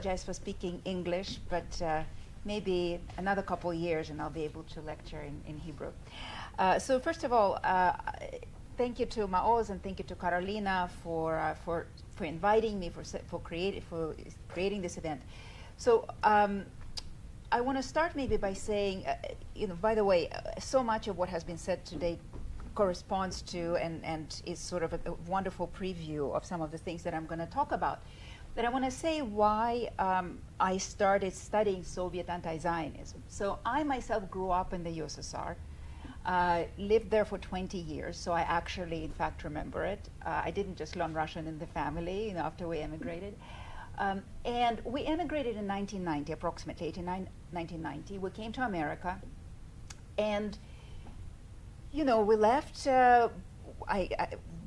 apologize for speaking English, but maybe another couple years and I'll be able to lecture in Hebrew. So first of all, thank you to מעוז and thank you to Carolina for inviting me, for creating this event. So I want to start maybe by saying, by the way, so much of what has been said today corresponds to and is sort of a wonderful preview of some of the things that I'm going to talk about. But I want to say why I started studying Soviet anti-Zionism. So I myself grew up in the USSR, lived there for 20 years, so I actually, in fact, remember it. I didn't just learn Russian in the family after we emigrated. And we emigrated in 1990, approximately 1990. We came to America, and we left.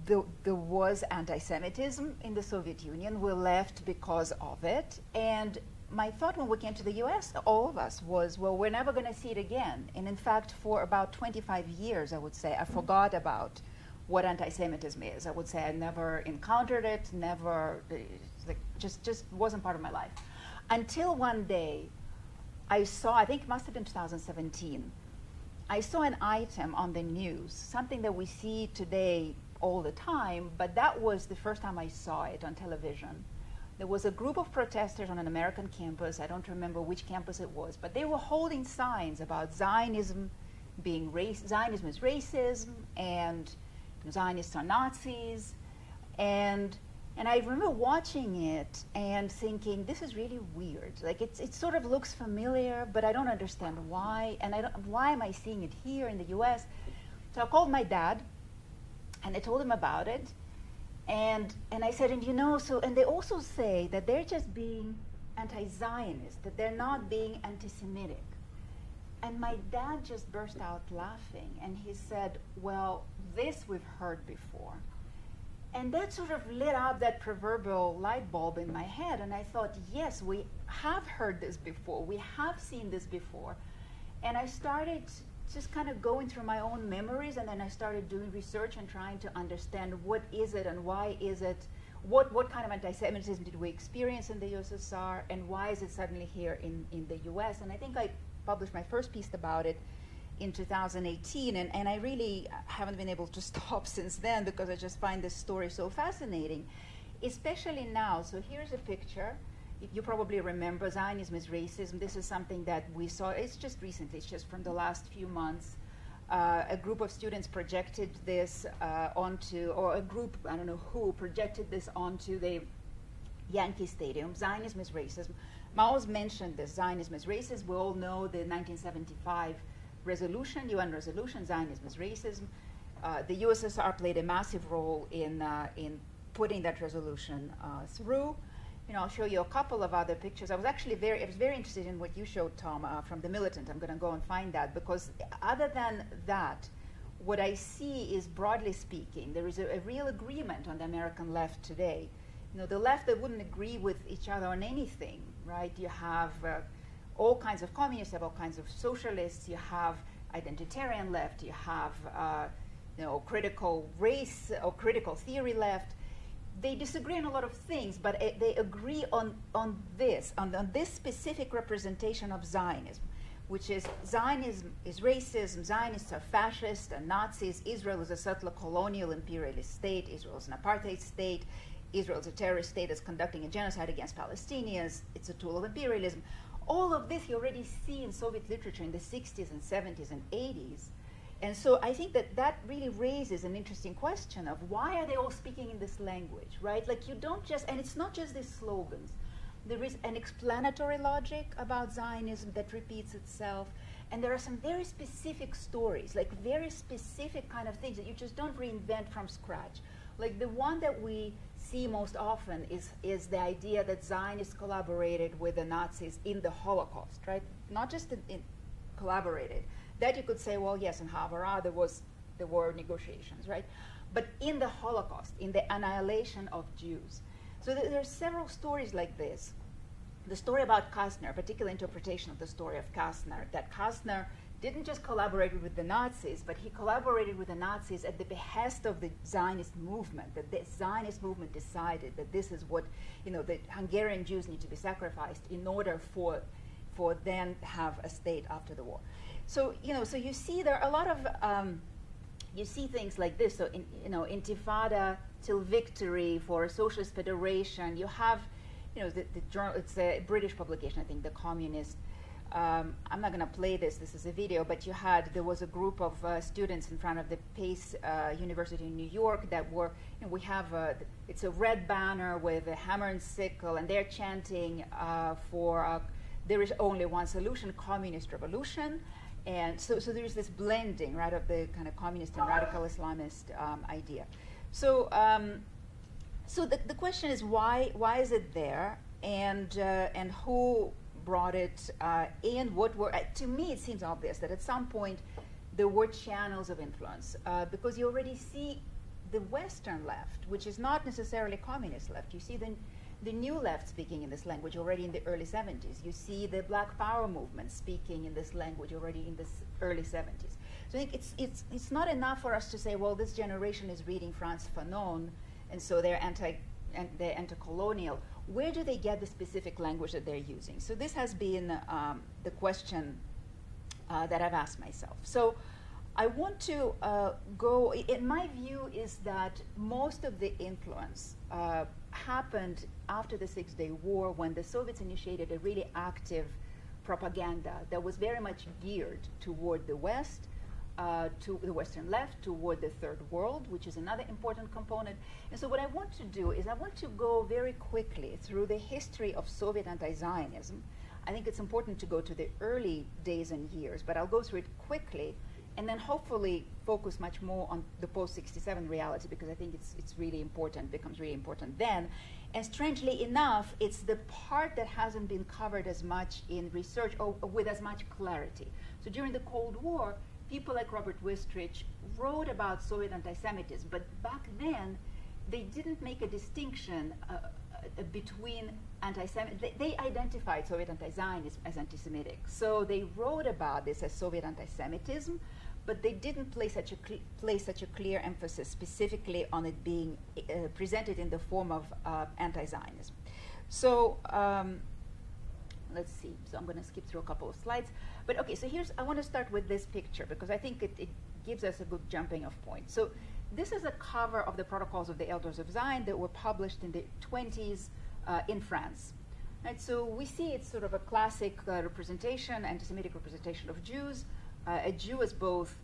There was anti-Semitism in the Soviet Union. We left because of it. And my thought when we came to the US, all of us, was, well, we're never going to see it again. And in fact, for about 25 years, I would say, I forgot about what anti-Semitism is. I would say I never encountered it, just wasn't part of my life. Until one day, I saw, I think it must have been 2017, I saw an item on the news, something that we see today all the time, but that was the first time I saw it on television. There was a group of protesters on an American campus. I don't remember which campus it was, but they were holding signs about Zionism being Zionism is racism, and Zionists are Nazis, and I remember watching it and thinking, this is really weird. Like it sort of looks familiar, but I don't understand why, and why am I seeing it here in the U.S.? So I called my dad, and I told him about it, and I said, and they also say that they're just being anti-Zionist, that they're not being anti-Semitic. And my dad just burst out laughing, and he said, well, this we've heard before. And that sort of lit up that proverbial light bulb in my head, and I thought, yes, we have heard this before, we have seen this before. And I started just kind of going through my own memories, and then I started doing research and trying to understand what is it and why is it, what kind of anti-Semitism did we experience in the USSR, and why is it suddenly here in the US? And I think I published my first piece about it in 2018, and I really haven't been able to stop since then because I just find this story so fascinating, especially now. So here's a picture. You probably remember Zionism is racism. This is something that we saw, it's just recently, it's just from the last few months. A group of students projected this onto, or a group, I don't know who, projected this onto the Yankee Stadium. Zionism is racism. מעוז mentioned this, Zionism is racism. We all know the 1975 resolution, UN resolution, Zionism is racism. The USSR played a massive role in putting that resolution through. I'll show you a couple of other pictures. I was very interested in what you showed, Tom, from The Militant. I'm going to go and find that, because other than that, what I see is, broadly speaking, there is a real agreement on the American left today. The left, they wouldn't agree with each other on anything, right? You have all kinds of communists, you have all kinds of socialists, you have identitarian left, you have critical race or critical theory left. They disagree on a lot of things, but they agree on this specific representation of Zionism, which is Zionism is racism, Zionists are fascists and Nazis, Israel is a settler colonial imperialist state, Israel is an apartheid state, Israel is a terrorist state that's conducting a genocide against Palestinians, it's a tool of imperialism. All of this you already see in Soviet literature in the 60s and 70s and 80s. And so I think that really raises an interesting question of why are they all speaking in this language, right? Like you don't just, and it's not just these slogans. There is an explanatory logic about Zionism that repeats itself. And there are some very specific stories, like very specific kind of things that you just don't reinvent from scratch. Like the one that we see most often is the idea that Zionists collaborated with the Nazis in the Holocaust, right? Not just in collaborated. That you could say, well, yes, in Havara there were negotiations, right? But in the Holocaust, in the annihilation of Jews. So there are several stories like this. The story about Kastner, a particular interpretation of the story of Kastner, that Kastner didn't just collaborate with the Nazis, but he collaborated with the Nazis at the behest of the Zionist movement, that the Zionist movement decided that this is what, the Hungarian Jews need to be sacrificed in order for them to have a state after the war. So, so you see there are a lot of, you see things like this, so, Intifada till victory for a socialist federation. You have, the journal, it's a British publication, I think, The Communist. I'm not going to play this is a video, but there was a group of students in front of the Pace University in New York that were, we have, it's a red banner with a hammer and sickle, and they're chanting for, there is only one solution, communist revolution. And so there's this blending, right, of the kind of communist and radical Islamist idea. So, so the question is why is it there, and who brought it, and what were, to me it seems obvious that at some point there were channels of influence, because you already see the Western left, which is not necessarily communist left. You see the new left speaking in this language already in the early 70s. You see the Black Power movement speaking in this language already in the early 70s. So I think it's not enough for us to say, well, this generation is reading Frantz Fanon, and so they're anti-colonial. Where do they get the specific language that they're using? So this has been the question that I've asked myself. So I want to go, in my view is that most of the influence happened after the Six-Day War, when the Soviets initiated a really active propaganda that was very much geared toward the West, to the Western left, toward the Third World, which is another important component. And so what I want to do is I want to go very quickly through the history of Soviet anti-Zionism. I think it's important to go to the early days and years, but I'll go through it quickly, and then hopefully focus much more on the post-67 reality, because I think it's really important, becomes really important then. And strangely enough, it's the part that hasn't been covered as much in research or with as much clarity. So during the Cold War, people like Robert Wistrich wrote about Soviet anti-Semitism, but back then, they didn't make a distinction between anti-Semitism. They identified Soviet anti-Zionism as anti-Semitic. So they wrote about this as Soviet anti-Semitism, but they didn't place such a clear emphasis specifically on it being presented in the form of anti-Zionism. So let's see. So I'm going to skip through a couple of slides. But okay, so I want to start with this picture, because I think it gives us a good jumping off point. So this is a cover of the Protocols of the Elders of Zion that were published in the 20s in France. Right, so we see it's sort of a classic representation, anti-Semitic representation of Jews. A Jew is both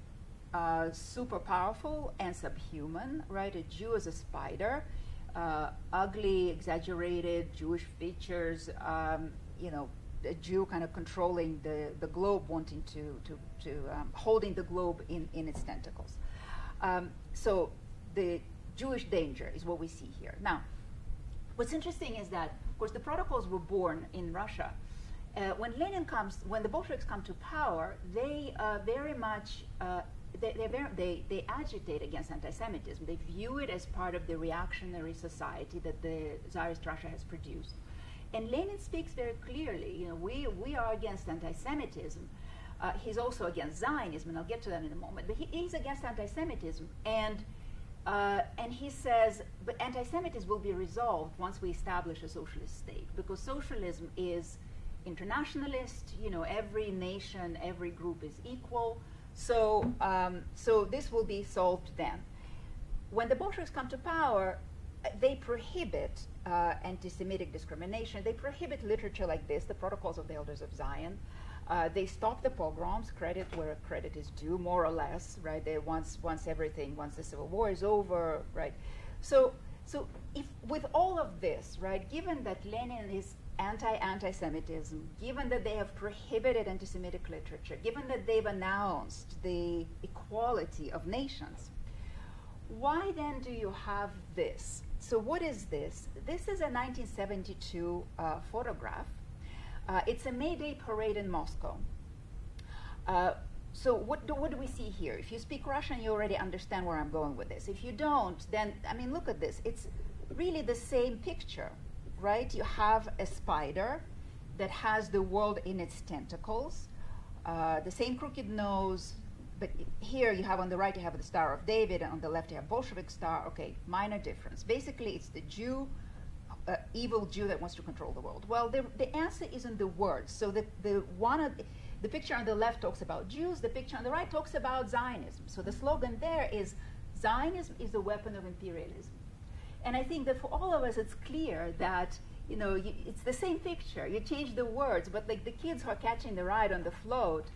super powerful and subhuman, right? A Jew is a spider, ugly, exaggerated Jewish features, a Jew kind of controlling the globe, wanting to holding the globe in its tentacles. So the Jewish danger is what we see here. Now, what's interesting is that, of course, the protocols were born in Russia. When the Bolsheviks come to power, they very much they agitate against anti-Semitism. They view it as part of the reactionary society that the Tsarist Russia has produced. And Lenin speaks very clearly. We are against anti-Semitism. He's also against Zionism, and I'll get to that in a moment. But he's against anti-Semitism, and he says, but anti-Semitism will be resolved once we establish a socialist state, because socialism is internationalist. Every nation, every group is equal. So, so this will be solved then. When the Bolsheviks come to power, they prohibit anti-Semitic discrimination. They prohibit literature like this, the Protocols of the Elders of Zion. They stop the pogroms, credit where credit is due, more or less, right? They once the Civil War is over, right? So if with all of this, right, given that Lenin is anti-Semitism, given that they have prohibited anti-Semitic literature, given that they've announced the equality of nations, why then do you have this? So what is this? This is a 1972 photograph. It's a May Day parade in Moscow. So what do we see here? If you speak Russian, you already understand where I'm going with this. If you don't, then, I mean, look at this. It's really the same picture, right? You have a spider that has the world in its tentacles. the same crooked nose, but here you have on the right you have the Star of David, and on the left you have Bolshevik star. Okay, minor difference. Basically, it's the Jew, evil Jew that wants to control the world. Well, the answer is in the words. So the picture on the left talks about Jews. The picture on the right talks about Zionism. So the slogan there is, Zionism is a weapon of imperialism. And I think that for all of us, it's clear that, you know, it's the same picture. You change the words, but like the kids who are catching the ride on the float,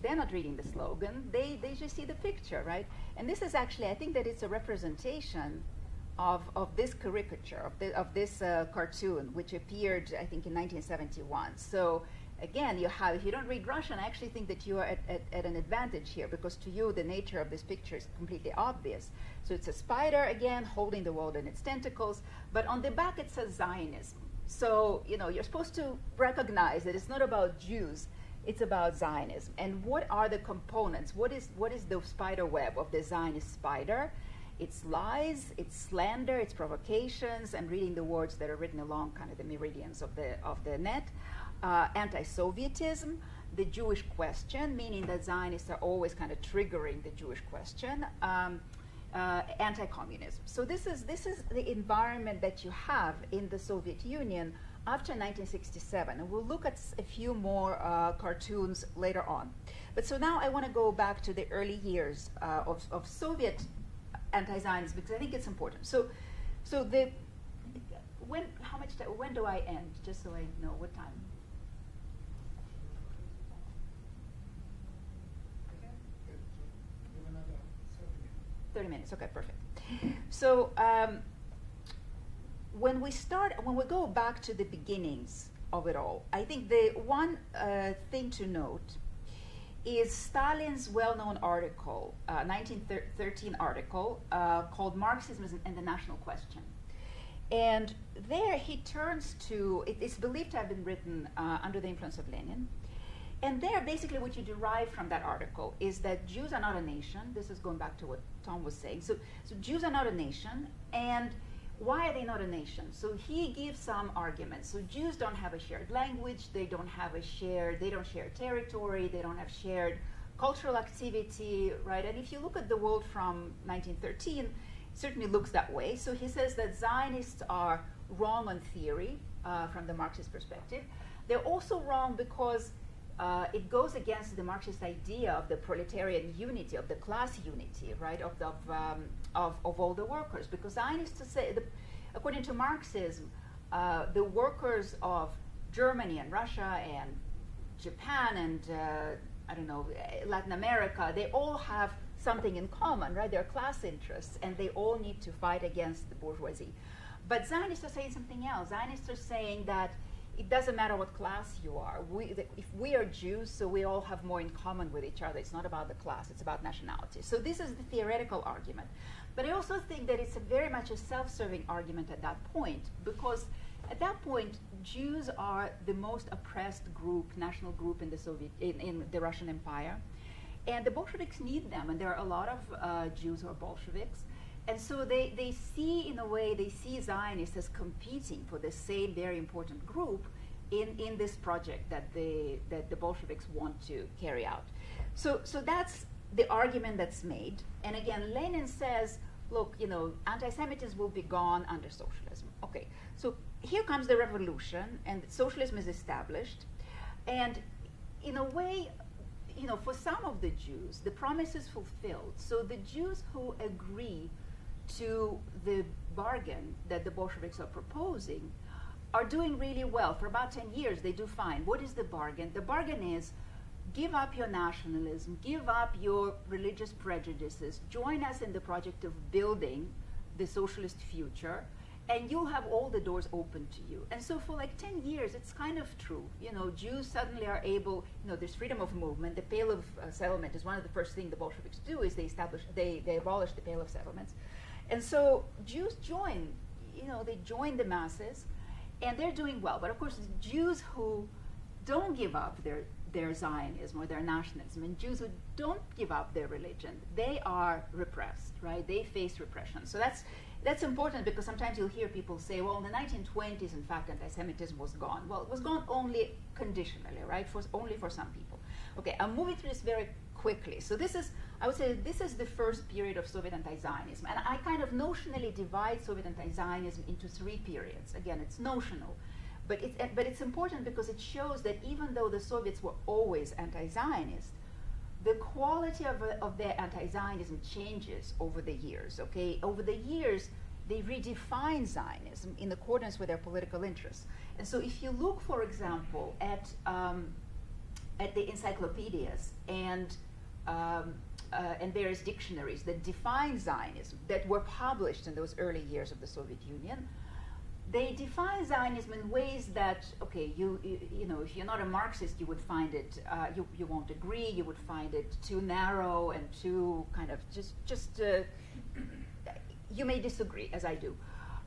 they're not reading the slogan. They just see the picture, right? And this is actually, I think that it's a representation of this caricature, of this cartoon, which appeared, I think, in 1971. So again, if you don't read Russian, I actually think that you are at an advantage here, because to you, the nature of this picture is completely obvious. So it's a spider, again, holding the world in its tentacles, but on the back it says Zionism. So, you know, you're supposed to recognize that it's not about Jews, it's about Zionism. And what are the components? What is the spider web of the Zionist spider? It's lies, it's slander, it's provocations. I'm reading the words that are written along kind of the meridians of the net. Anti-Sovietism, the Jewish question, meaning that Zionists are always kind of triggering the Jewish question. Anti-communism. So this is the environment that you have in the Soviet Union after 1967, and we'll look at a few more cartoons later on. But so now I want to go back to the early years of Soviet anti-Zionism, because I think it's important. When do I end? Just so I know what time. 30 minutes. Okay, perfect. So when we go back to the beginnings of it all, I think the one thing to note is Stalin's well-known article, 1913 article, called Marxism and the National Question. And there he turns to, it's believed to have been written under the influence of Lenin. And there, basically, what you derive from that article is that Jews are not a nation. This is going back to what Tom was saying. So Jews are not a nation, and why are they not a nation? So he gives some arguments. So Jews don't have a shared language. They don't share territory. They don't have shared cultural activity, right? And if you look at the world from 1913, it certainly looks that way. So he says that Zionists are wrong on theory from the Marxist perspective. They're also wrong because it goes against the Marxist idea of the proletarian unity, of the class unity, right, of all the workers. Because Zionists say, according to Marxism, the workers of Germany and Russia and Japan and Latin America, they all have something in common, right? They're class interests, and they all need to fight against the bourgeoisie. But Zionists are saying something else. Zionists are saying that it doesn't matter what class you are. If we are Jews, so we all have more in common with each other. It's not about the class, it's about nationality. So this is the theoretical argument. But I also think that it's very much a self-serving argument at that point, because at that point, Jews are the most oppressed group, national group in the Russian Empire. And the Bolsheviks need them, and there are a lot of Jews who are Bolsheviks. And so they see, in a way, they see Zionists as competing for the same very important group in this project that the Bolsheviks want to carry out. So that's the argument that's made. And again, Lenin says, look, anti-Semitism will be gone under socialism. Okay, so here comes the revolution, and socialism is established. And in a way, for some of the Jews, the promise is fulfilled. So the Jews who agree to the bargain that the Bolsheviks are proposing are doing really well. For about 10 years, they do fine. What is the bargain? The bargain is give up your nationalism, give up your religious prejudices, join us in the project of building the socialist future, and you'll have all the doors open to you. And so for like 10 years, it's kind of true. Jews suddenly are able, there's freedom of movement. The Pale of Settlement is one of the first things the Bolsheviks do, is they abolish the Pale of Settlements. And so Jews join, they join the masses, and they're doing well. But of course, Jews who don't give up their Zionism or their nationalism, and Jews who don't give up their religion, they are repressed, right? They face repression. So that's important, because sometimes you'll hear people say, well, in the 1920s, in fact, anti-Semitism was gone. Well, it was gone only conditionally, right? Only for some people. Okay, I'm moving through this very quickly. So this is, I would say, this is the first period of Soviet anti-Zionism. And I kind of notionally divide Soviet anti-Zionism into 3 periods. Again, it's notional. But it's important because it shows that even though the Soviets were always anti-Zionist, the quality of their anti-Zionism changes over the years, okay? Over the years, they redefine Zionism in accordance with their political interests. And so if you look, for example, at the encyclopedias and various dictionaries that define Zionism that were published in those early years of the Soviet Union, they define Zionism in ways that, okay, you know, if you're not a Marxist, you would find it, you won't agree, you would find it too narrow and too kind of you may disagree, as I do.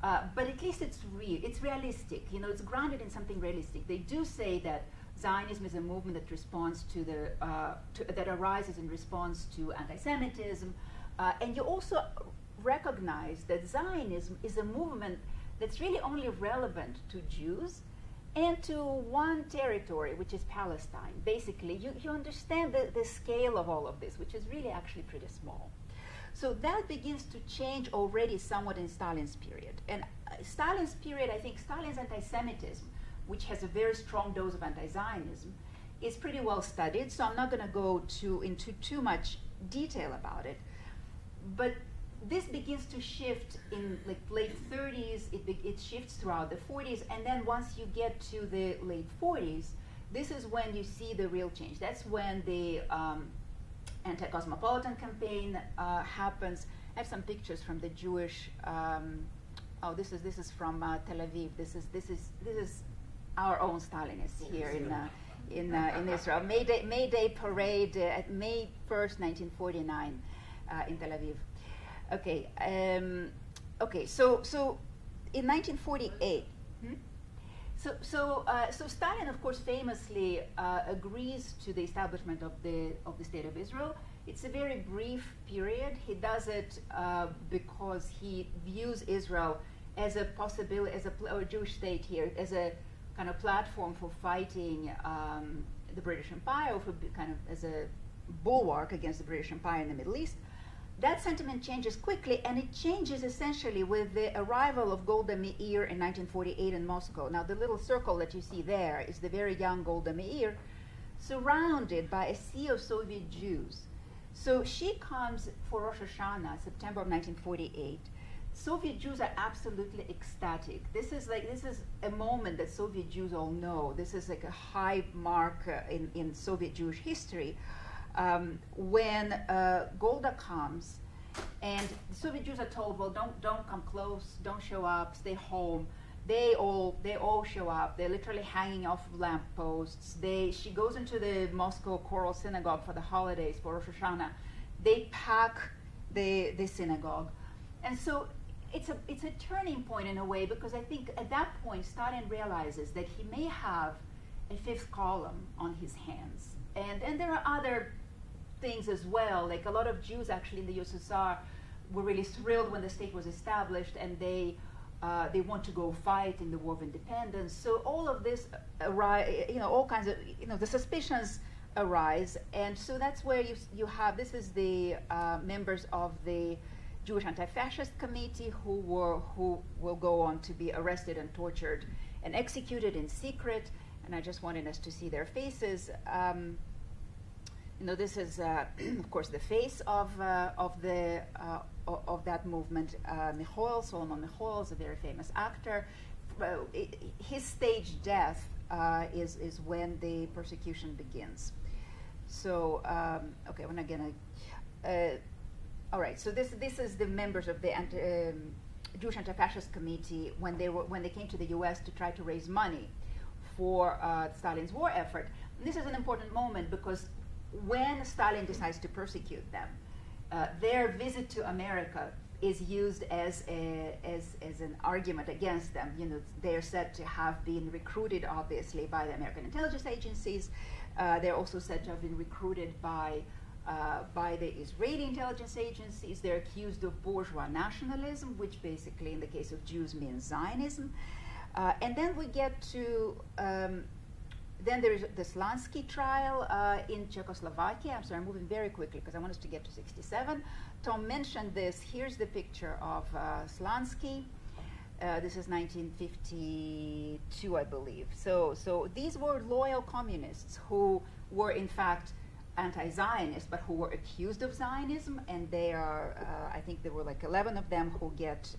But at least it's real, it's realistic, you know, it's grounded in something realistic. They do say that Zionism is a movement that responds to that arises in response to antisemitism, and you also recognize that Zionism is a movement that's really only relevant to Jews and to one territory, which is Palestine. Basically, you understand the scale of all of this, which is really actually pretty small. So that begins to change already somewhat in Stalin's period. And Stalin's period, I think Stalin's anti-Semitism, which has a very strong dose of anti-Zionism, is pretty well studied, so I'm not going to go into too much detail about it. But this begins to shift in like late 30s, it shifts throughout the 40s, and then once you get to the late 40s, this is when you see the real change. That's when the anti-cosmopolitan campaign happens. I have some pictures from the Jewish, this is from Tel Aviv. This is our own Stalinists here in Israel. May Day parade at May 1st, 1949 in Tel Aviv. Okay, so in 1948, so Stalin, of course, famously agrees to the establishment of the State of Israel. It's a very brief period. He does it because he views Israel as a possibility, or Jewish state here, as a kind of platform for fighting the British Empire, or for kind of as a bulwark against the British Empire in the Middle East. That sentiment changes quickly, and it changes essentially with the arrival of Golda Meir in 1948 in Moscow. Now, the little circle that you see there is the very young Golda Meir, surrounded by a sea of Soviet Jews. So she comes for Rosh Hashanah, September of 1948. Soviet Jews are absolutely ecstatic. This is a moment that Soviet Jews all know. This is like a high mark in Soviet Jewish history. When Golda comes, and the Soviet Jews are told, well, don't come close, don't show up, stay home. They all show up. They're literally hanging off lampposts. She goes into the Moscow Choral Synagogue for the holidays, for Rosh Hashanah. They pack the synagogue, and so it's a turning point in a way, because I think at that point Stalin realizes that he may have a fifth column on his hands, and there are other things as well. Like a lot of Jews actually in the USSR were really thrilled when the state was established, and they want to go fight in the War of Independence. So all of this all kinds of, the suspicions arise, and so that's where you have, this is the members of the Jewish Anti-Fascist Committee who will go on to be arrested and tortured and executed in secret. And I just wanted us to see their faces. This is, of course, the face of that movement. Solomon Michoel is a very famous actor. His stage death is when the persecution begins. So, okay, we're not gonna. All right. So this is the members of the Jewish Anti-Fascist Committee when they came to the U.S. to try to raise money for Stalin's war effort. And this is an important moment because when Stalin decides to persecute them, their visit to America is used as an argument against them. They're said to have been recruited, obviously, by the American intelligence agencies. They're also said to have been recruited by the Israeli intelligence agencies. They're accused of bourgeois nationalism, which basically, in the case of Jews, means Zionism. And then we get to Then there is the Slansky trial in Czechoslovakia. I'm sorry, I'm moving very quickly because I want us to get to 67. Tom mentioned this. Here's the picture of Slansky. This is 1952, I believe. So these were loyal communists who were, in fact, anti-Zionist, but who were accused of Zionism, and they are, I think there were like 11 of them who get,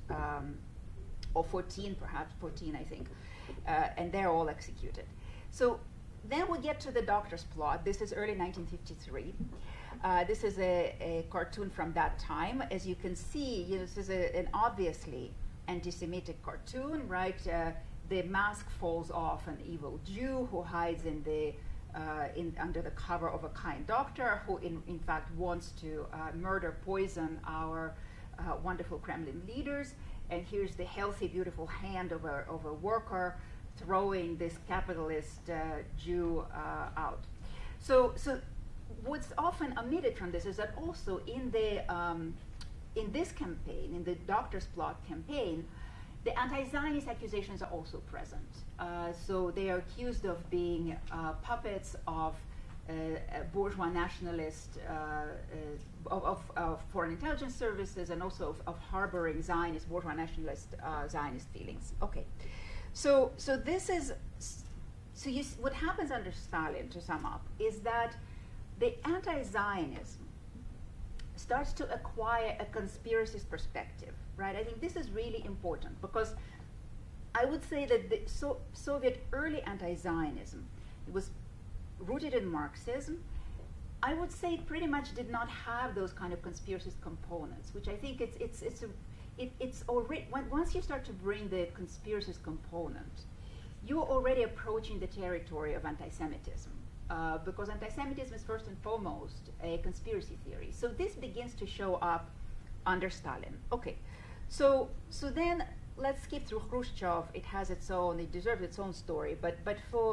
or 14 perhaps, 14 I think, and they're all executed. So then we get to the doctor's plot. This is early 1953. This is a cartoon from that time. As you can see, this is an obviously anti-Semitic cartoon, right? The mask falls off an evil Jew who hides in the under the cover of a kind doctor who in fact wants to poison our wonderful Kremlin leaders. And here's the healthy, beautiful hand of a worker throwing this capitalist Jew out. So what's often omitted from this is that also in this campaign, in the Doctor's Plot campaign, the anti-Zionist accusations are also present. So they are accused of being puppets of bourgeois nationalist, of foreign intelligence services, and also of harboring Zionist, bourgeois nationalist Zionist feelings. Okay, so this is, what happens under Stalin, to sum up, is that the anti-Zionism starts to acquire a conspiracist perspective, right? I think this is really important because I would say that the Soviet early anti-Zionism, it was rooted in Marxism. I would say it pretty much did not have those kind of conspiracist components, which I think it's already, once you start to bring the conspiracist component, you're already approaching the territory of anti-Semitism. Because anti-Semitism is first and foremost a conspiracy theory. So this begins to show up under Stalin. Okay, so then let's skip through Khrushchev. It has its own, it deserves its own story, but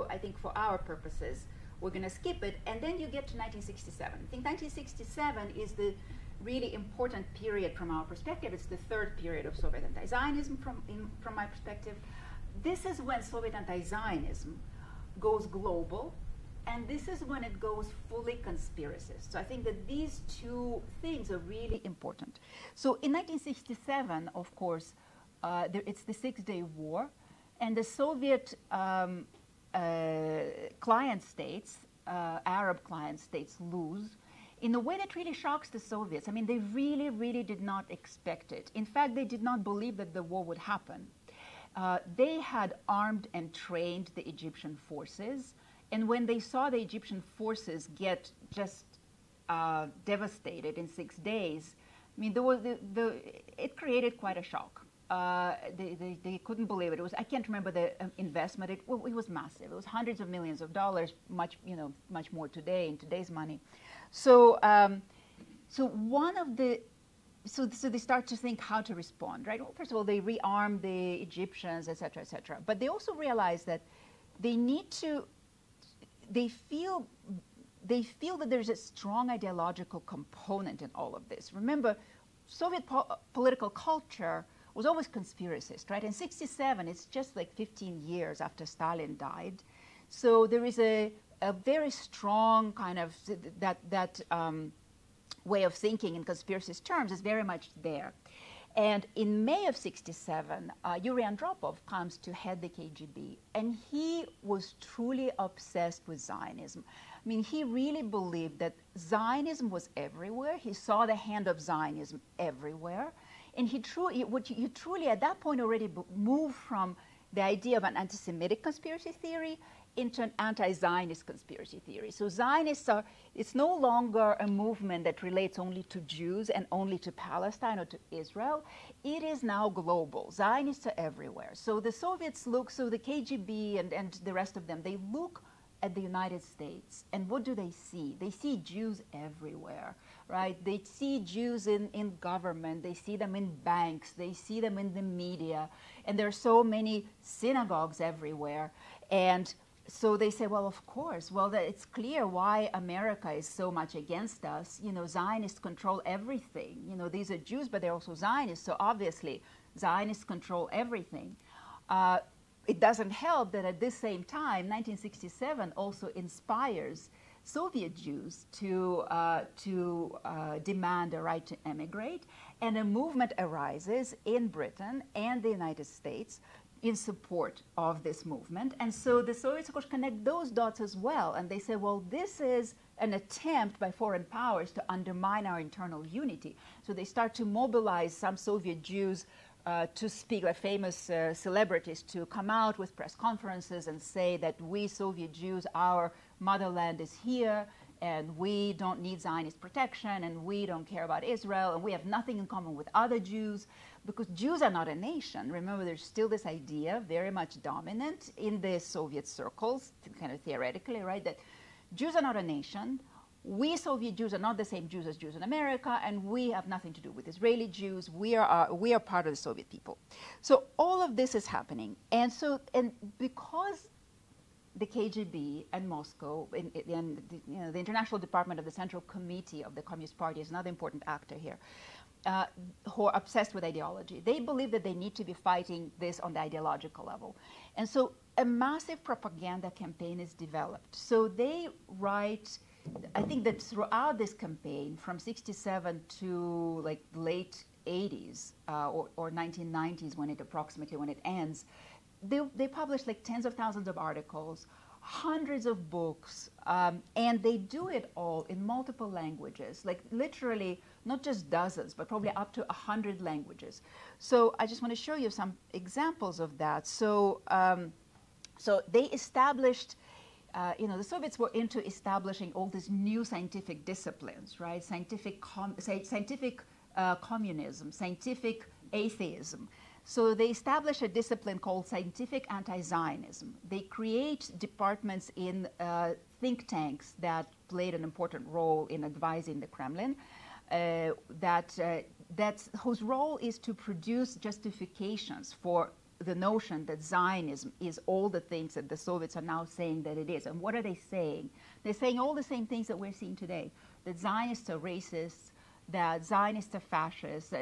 I think for our purposes, we're gonna skip it, and then you get to 1967. I think 1967 is the really important period from our perspective. It's the third period of Soviet anti-Zionism from my perspective. This is when Soviet anti-Zionism goes global, and this is when it goes fully conspiracist. So I think that these two things are really important. So in 1967, of course, it's the Six-Day War, and the Soviet client states, Arab client states, lose in a way that really shocks the Soviets. I mean, they really, really did not expect it. In fact, they did not believe that the war would happen. They had armed and trained the Egyptian forces, and when they saw the Egyptian forces get just devastated in 6 days, I mean, it created quite a shock. They couldn't believe it. I can't remember the investment. It was massive. It was hundreds of millions of dollars, much more today in today's money. So they start to think how to respond, right? Well, first of all, they rearm the Egyptians, et cetera, et cetera. But they also realize that they need to. They feel that there's a strong ideological component in all of this. Remember, Soviet political culture was always conspiracist, right? In 67, it's just like 15 years after Stalin died. So there is a very strong kind of, that way of thinking in conspiracist terms is very much there. And in May of 67, Yuri Andropov comes to head the KGB, and he was truly obsessed with Zionism. I mean, he really believed that Zionism was everywhere. He saw the hand of Zionism everywhere. And he truly at that point already moved from the idea of an anti-Semitic conspiracy theory into an anti-Zionist conspiracy theory. So Zionists it's no longer a movement that relates only to Jews and only to Palestine or to Israel. It is now global. Zionists are everywhere. So the Soviets so the KGB and the rest of them, they look at the United States, and what do they see? They see Jews everywhere, right? They see Jews in government, they see them in banks, they see them in the media, and there are so many synagogues everywhere. And so they say, well, of course, it's clear why America is so much against us. You know, Zionists control everything. You know, these are Jews, but they're also Zionists, so obviously Zionists control everything. it doesn't help that at this same time, 1967 also inspires Soviet Jews to demand a right to emigrate, and a movement arises in Britain and the United States in support of this movement. And so the Soviets, of course, connect those dots as well, and they say, well, this is an attempt by foreign powers to undermine our internal unity. So they start to mobilize some Soviet Jews to speak, like famous celebrities, to come out with press conferences and say that we Soviet Jews, our motherland is here, and we don't need Zionist protection, and we don't care about Israel, and we have nothing in common with other Jews, because Jews are not a nation. Remember, there's still this idea, very much dominant in the Soviet circles, kind of theoretically, right, that Jews are not a nation. We Soviet Jews are not the same Jews as Jews in America, and we have nothing to do with Israeli Jews. We are part of the Soviet people. So all of this is happening, and because the KGB and Moscow and the International Department of the Central Committee of the Communist Party is another important actor here, who are obsessed with ideology. They believe that they need to be fighting this on the ideological level, and so a massive propaganda campaign is developed. So they write. I think that throughout this campaign, from 67 to like late 80s or 1990s, when it ends, they publish like tens of thousands of articles, hundreds of books, and they do it all in multiple languages, like literally not just dozens, but probably up to 100 languages. So I just want to show you some examples of that. So, so they established. The Soviets were into establishing all these new scientific disciplines, right? Scientific communism, scientific atheism. So they establish a discipline called scientific anti-Zionism. They create departments in think tanks that played an important role in advising the Kremlin, whose role is to produce justifications for the notion that Zionism is all the things that the Soviets are now saying that it is. And what are they saying? They're saying all the same things that we're seeing today, that Zionists are racists, that Zionists are fascists,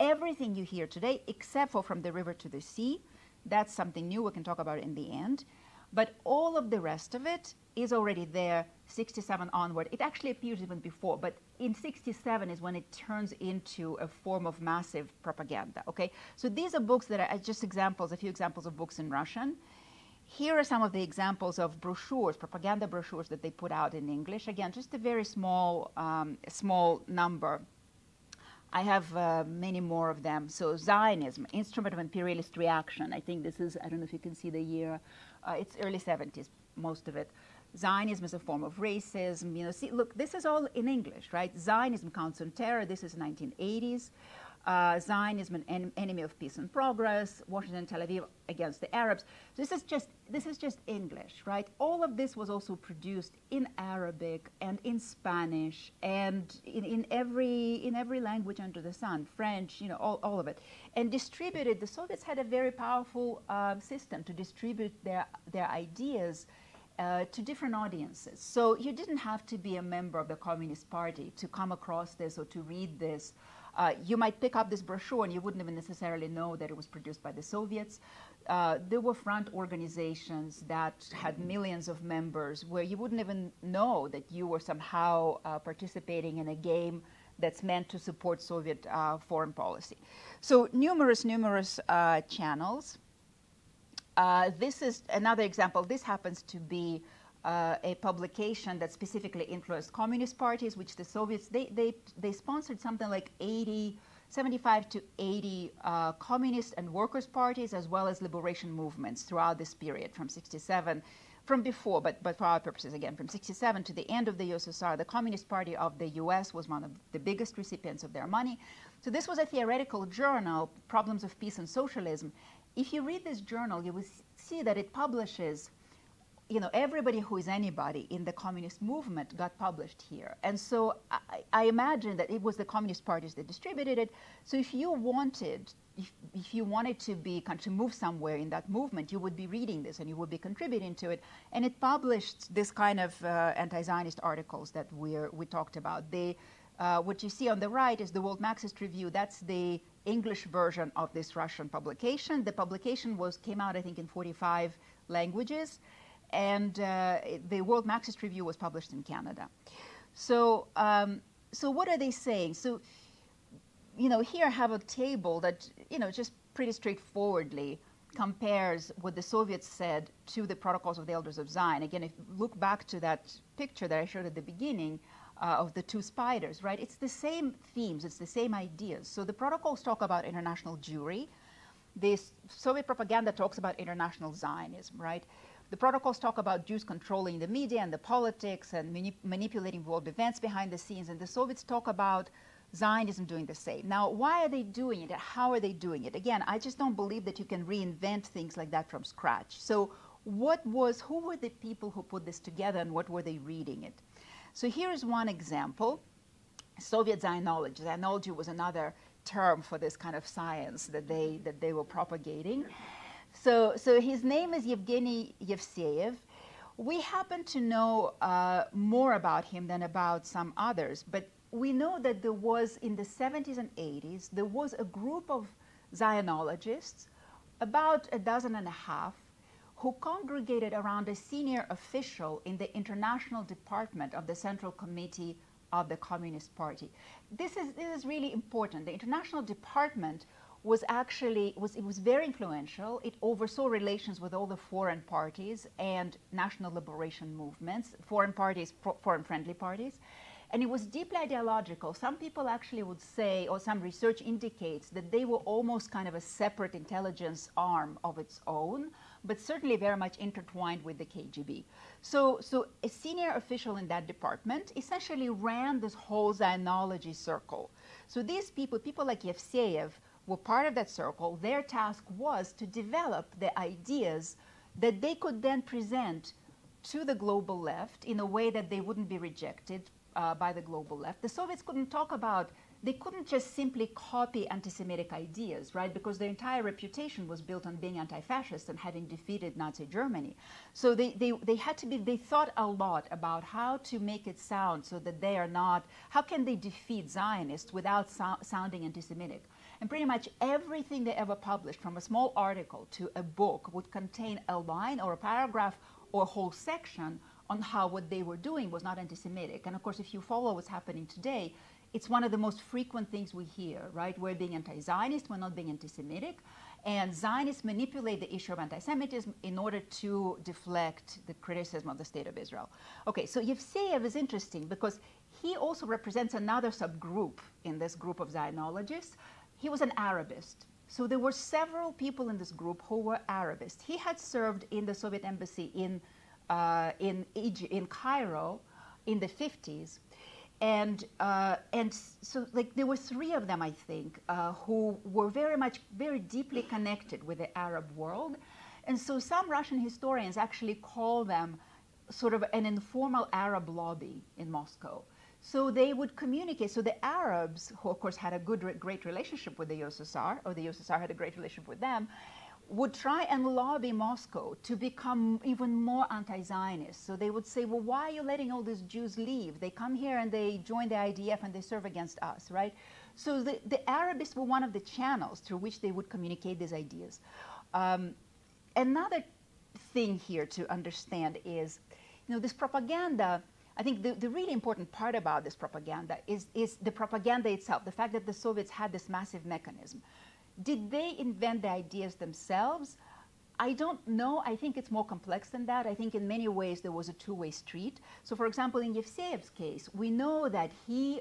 everything you hear today, except for from the river to the sea. That's something new. We can talk about it in the end. But all of the rest of it is already there, 67 onward. It actually appears even before, but in 67 is when it turns into a form of massive propaganda, okay? So these are books that are just examples, a few examples of books in Russian. Here are some of the examples of brochures, propaganda brochures that they put out in English. Again, just a very small number. I have many more of them. So Zionism, Instrument of Imperialist Reaction. I think this is, I don't know if you can see the year. It's early 70s, most of it. Zionism is a form of racism. See, look, this is all in English, right? Zionism counts on terror. This is 1980s. Zionism, an enemy of peace and progress. Washington, Tel Aviv against the Arabs. This is just English, right? All of this was also produced in Arabic and in Spanish and in every language under the sun, French, all of it, and distributed. The Soviets had a very powerful system to distribute their ideas to different audiences. So you didn't have to be a member of the Communist Party to come across this or to read this. You might pick up this brochure and you wouldn't even necessarily know that it was produced by the Soviets. There were front organizations that had millions of members where you wouldn't even know that you were somehow participating in a game that's meant to support Soviet foreign policy. So numerous channels. This is another example. This happens to be a publication that specifically influenced communist parties, which the Soviets, they sponsored something like 75 to 80 communist and workers' parties, as well as liberation movements throughout this period from 67, from before, but for our purposes, again, from 67 to the end of the USSR. The Communist Party of the US was one of the biggest recipients of their money. So this was a theoretical journal, Problems of Peace and Socialism. If you read this journal, you will see that it publishes, everybody who is anybody in the communist movement got published here. And so I imagine that it was the communist parties that distributed it. So if you wanted, if you wanted to move somewhere in that movement, you would be reading this and you would be contributing to it. And it published this kind of anti-Zionist articles that we talked about. They what you see on the right is the World Marxist Review. That's the English version of this Russian publication. The publication came out, I think, in 45 languages, and the World Marxist Review was published in Canada. So, so what are they saying? So, here I have a table that, just pretty straightforwardly compares what the Soviets said to the Protocols of the Elders of Zion. Again, if you look back to that picture that I showed at the beginning of the two spiders, right? It's the same themes, it's the same ideas. So the protocols talk about international Jewry. The Soviet propaganda talks about international Zionism, right? The protocols talk about Jews controlling the media and the politics and manipulating world events behind the scenes, and the Soviets talk about Zionism doing the same. Now, why are they doing it? How are they doing it? Again, I just don't believe that you can reinvent things like that from scratch. So who were the people who put this together, and what were they reading it? So here is one example, Soviet Zionology. Zionology was another term for this kind of science that they were propagating. So his name is Yevgeny Yevseyev. We happen to know more about him than about some others, but we know that there was, in the 70s and 80s, there was a group of Zionologists, about a dozen and a half, who congregated around a senior official in the international department of the Central Committee of the Communist Party. This is really important. The international department was actually, it was very influential. It oversaw relations with all the foreign parties and national liberation movements, foreign parties, foreign friendly parties. And it was deeply ideological. Some people actually would say, or some research indicates, that they were almost kind of a separate intelligence arm of its own, but certainly very much intertwined with the KGB. So a senior official in that department essentially ran this whole Zionology circle. So these people like Yevseyev, were part of that circle. Their task was to develop the ideas that they could then present to the global left in a way that they wouldn't be rejected by the global left. The Soviets they couldn't just simply copy anti-Semitic ideas, right? Because their entire reputation was built on being anti-fascist and having defeated Nazi Germany. So they thought a lot about how to make it sound so that they are not, how can they defeat Zionists without sounding anti-Semitic? And pretty much everything they ever published, from a small article to a book, would contain a line or a paragraph or a whole section on how what they were doing was not anti-Semitic. And of course, if you follow what's happening today, it's one of the most frequent things we hear, right? We're being anti-Zionist, we're not being anti-Semitic. And Zionists manipulate the issue of anti-Semitism in order to deflect the criticism of the State of Israel. Okay, so Yevseyev is interesting because he also represents another subgroup in this group of Zionologists. He was an Arabist. So there were several people in this group who were Arabists. He had served in the Soviet embassy in Cairo in the 50s. And so there were three of them, I think, who were very deeply connected with the Arab world. And so some Russian historians actually call them sort of an informal Arab lobby in Moscow. So they would communicate. So the Arabs, who of course had a great relationship with the USSR, or the USSR had a great relationship with them, would try and lobby Moscow to become even more anti-Zionist. So they would say, well, why are you letting all these Jews leave? They come here and they join the IDF and they serve against us, right? So the Arabists were one of the channels through which they would communicate these ideas. Another thing here to understand is, this propaganda, I think the really important part about this propaganda is the propaganda itself, the fact that the Soviets had this massive mechanism. Did they invent the ideas themselves? I don't know. I think it's more complex than that. I think in many ways there was a two-way street. So for example, in Yevseyev's case, we know that he,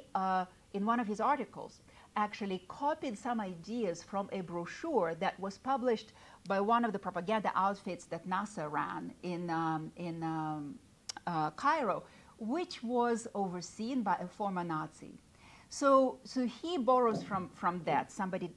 in one of his articles, actually copied some ideas from a brochure that was published by one of the propaganda outfits that NASA ran in Cairo, which was overseen by a former Nazi. So he borrows from that. Somebody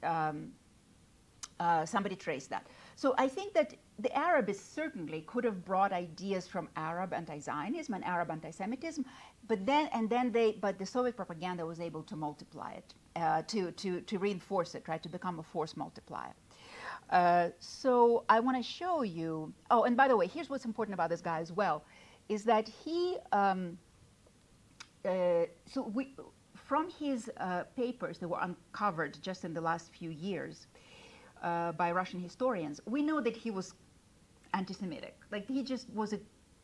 traced that. So I think that the Arabists certainly could have brought ideas from Arab anti-Zionism and Arab anti-Semitism, but the Soviet propaganda was able to multiply it, to reinforce it, right, to become a force multiplier. So I want to show you. Oh, and by the way, here's what's important about this guy as well, is that he. from his papers that were uncovered just in the last few years by Russian historians, we know that he was anti-Semitic. Like, he just was a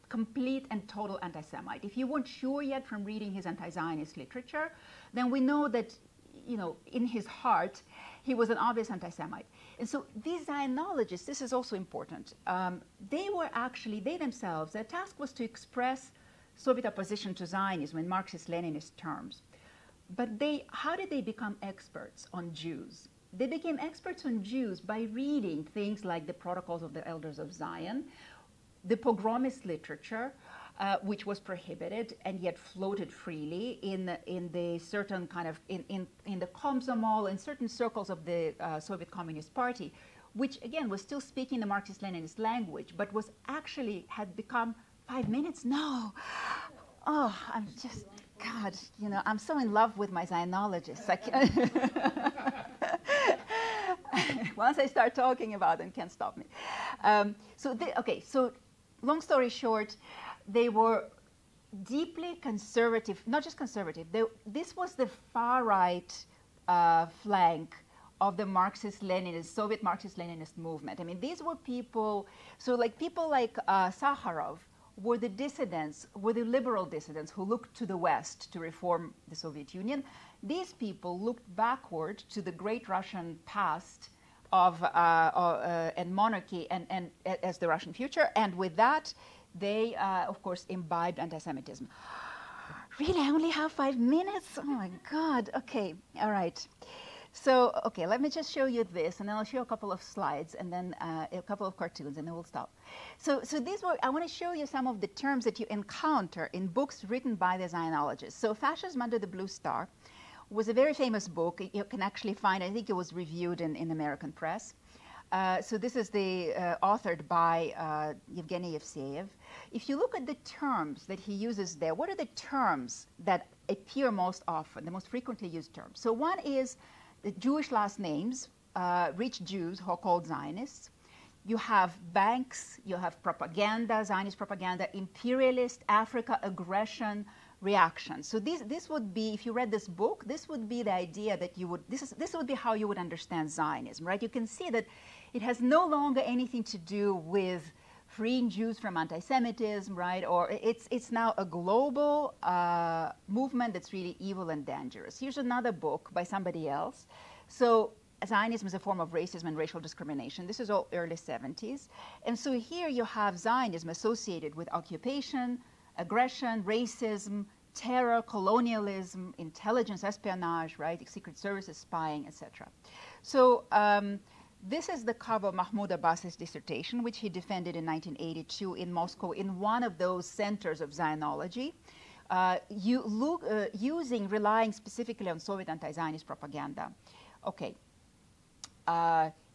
complete and total anti-Semite. If you weren't sure yet from reading his anti-Zionist literature, then we know that, you know, in his heart, he was an obvious anti-Semite. And so these Zionologists, this is also important, they were actually, they themselves, their task was to express Soviet opposition to Zionism in Marxist-Leninist terms. But how did they become experts on Jews? They became experts on Jews by reading things like the Protocols of the Elders of Zion, the pogromist literature, which was prohibited and yet floated freely in the certain kind of in the Komsomol, in certain circles of the Soviet Communist Party, which again was still speaking the Marxist-Leninist language, but was actually had become 5 minutes. No, oh, I'm just, God, you know, I'm so in love with my Zionologists. Once I start talking about them, can't stop me. So long story short, they were deeply conservative, not just conservative. This was the far right flank of the Marxist-Leninist, Soviet Marxist-Leninist movement. I mean, these were people, so like people like Sakharov were the dissidents, were the liberal dissidents who looked to the West to reform the Soviet Union. These people looked backward to the great Russian past of and monarchy and as the Russian future, and with that, they of course imbibed anti-Semitism. Really, I only have 5 minutes. Oh my God. Okay, all right. So okay, let me just show you this, and then I'll show you a couple of slides, and then a couple of cartoons, and then we'll stop. So these were. I want to show you some of the terms that you encounter in books written by the Zionologists. So Fascism Under the Blue Star was a very famous book. You can actually find, I think it was reviewed in American press. So this is authored by Yevgeny Yevseyev. If you look at the terms that he uses there, what are the terms that appear most often, the most frequently used terms? So one is the Jewish last names, rich Jews who are called Zionists. You have banks, you have propaganda, Zionist propaganda, imperialist, Africa, aggression, reaction. So this would be, if you read this book, this would be the idea that you would, this would be how you would understand Zionism, right? You can see that it has no longer anything to do with freeing Jews from anti-Semitism, right? Or it's now a global movement that's really evil and dangerous. Here's another book by somebody else. So Zionism is a form of racism and racial discrimination. This is all early 70s. And so here you have Zionism associated with occupation, aggression, racism, terror, colonialism, intelligence, espionage, right, secret services, spying, etc. So this is the cover of Mahmoud Abbas's dissertation, which he defended in 1982 in Moscow in one of those centers of Zionology, relying specifically on Soviet anti-Zionist propaganda. Okay,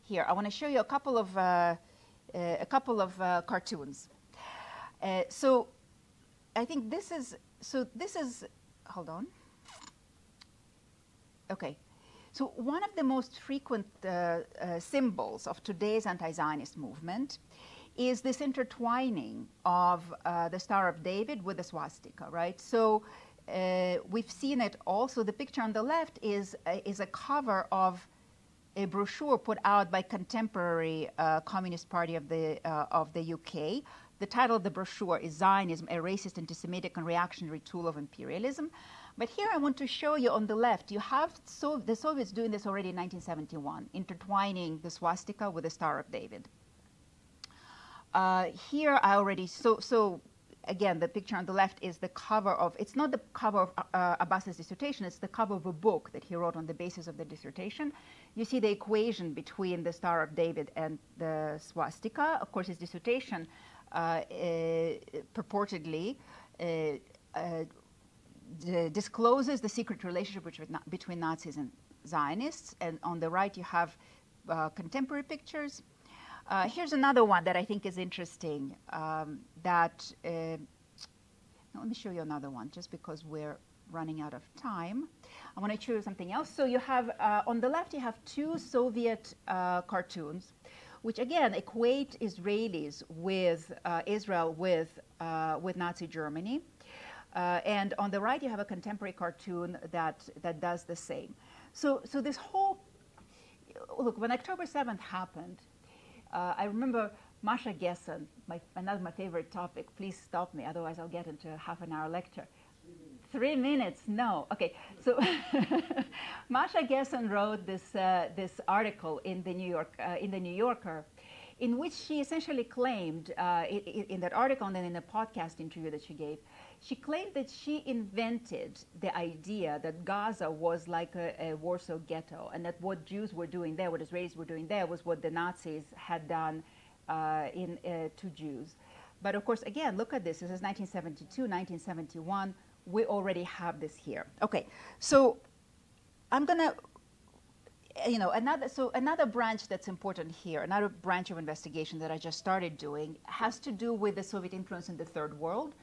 here I want to show you a couple of cartoons. So I think this is, hold on. Okay. So one of the most frequent symbols of today's anti-Zionist movement is this intertwining of the Star of David with the swastika, right? So we've seen it also. The picture on the left is a cover of a brochure put out by contemporary Communist Party of the UK. The title of the brochure is Zionism, a racist, anti-Semitic, and reactionary tool of imperialism. But here I want to show you on the left, you have the Soviets doing this already in 1971, intertwining the swastika with the Star of David. Here I already, so again, the picture on the left is the cover of, it's not the cover of Abbas's dissertation, it's the cover of a book that he wrote on the basis of the dissertation. You see the equation between the Star of David and the swastika. Of course, his dissertation purportedly discloses the secret relationship between Nazis and Zionists. And on the right, you have contemporary pictures. Here's another one that I think is interesting. Let me show you another one, just because we're running out of time. I want to show you something else. So you have, on the left, you have two Soviet cartoons, which again equate Israelis with Israel with Nazi Germany. And on the right, you have a contemporary cartoon that does the same. So this whole, look, when October 7th happened, I remember Masha Gessen, another my favorite topic. Please stop me, otherwise I'll get into a half-an-hour lecture. 3 minutes? No. Okay. So Masha Gessen wrote this article in the New Yorker, in which she essentially claimed, in that article and then in a podcast interview that she gave, she claimed that she invented the idea that Gaza was like a Warsaw ghetto, and that what Jews were doing there, what Israelis were doing there, was what the Nazis had done to Jews. But of course, again, look at this. This is 1972, 1971. We already have this here. Okay, so I'm going to, another branch that's important here, another branch of investigation that I just started doing has to do with the Soviet influence in the Third World.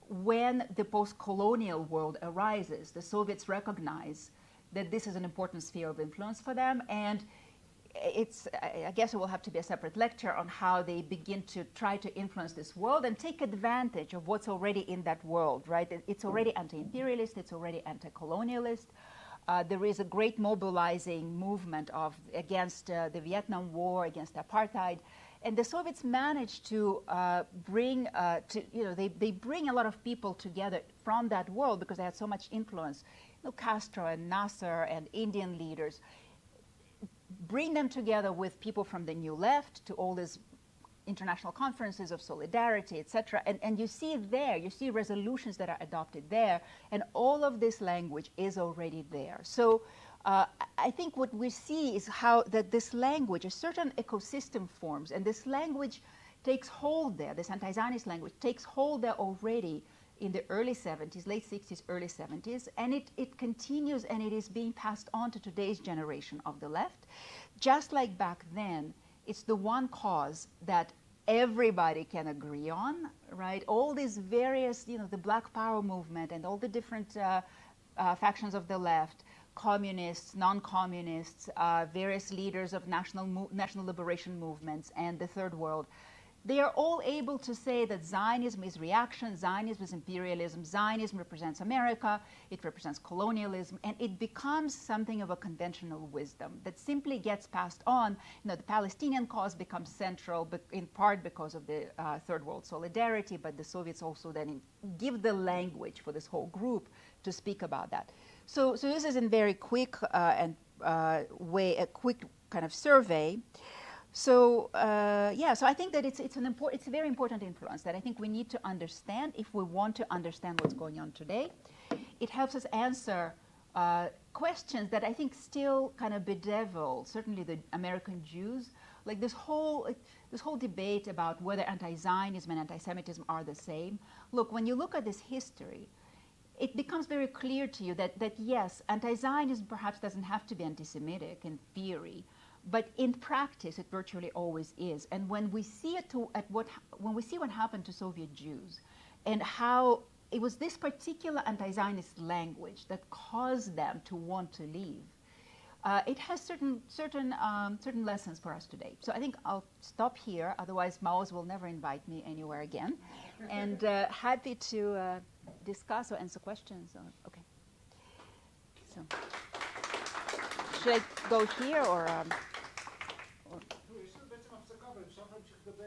When the post-colonial world arises, the Soviets recognize that this is an important sphere of influence for them, and I guess it will have to be a separate lecture on how they begin to try to influence this world and take advantage of what's already in that world, right? It's already anti-imperialist, it's already anti-colonialist. There is a great mobilizing movement against the Vietnam War, against apartheid. And the Soviets managed to bring, they bring a lot of people together from that world because they had so much influence. Castro and Nasser and Indian leaders, bring them together with people from the New Left to all these international conferences of solidarity, etc. And you see there, you see resolutions that are adopted there, and all of this language is already there. So I think what we see is how that this language, a certain ecosystem forms, and this language takes hold there, this anti-Zionist language takes hold there already in the early 70s, late 60s, early 70s, and it continues and it is being passed on to today's generation of the left. Just like back then, it's the one cause that everybody can agree on, right? All these various, the Black Power movement and all the different factions of the left, communists, non-communists, various leaders of national liberation movements and the Third World, they are all able to say that Zionism is reaction, Zionism is imperialism, Zionism represents America, it represents colonialism, and it becomes something of a conventional wisdom that simply gets passed on. The Palestinian cause becomes central, in part because of the Third World solidarity, but the Soviets also then give the language for this whole group to speak about that. So this is in very quick way, a quick kind of survey. So so I think that it's a very important influence that I think we need to understand if we want to understand what's going on today. It helps us answer questions that I think still kind of bedevil certainly the American Jews, like this whole debate about whether anti-Zionism and anti-Semitism are the same. Look, when you look at this history, it becomes very clear to you that yes, anti-Zionism perhaps doesn't have to be anti-Semitic in theory, but in practice, it virtually always is. And when we see when we see what happened to Soviet Jews, and how it was this particular anti-Zionist language that caused them to want to leave, it has certain lessons for us today. So I think I'll stop here. Otherwise, מעוז will never invite me anywhere again. And happy to discuss or answer questions. Okay. So should I go here or? יש בעצם הפסקה, אבל אפשר להמשיך לדבר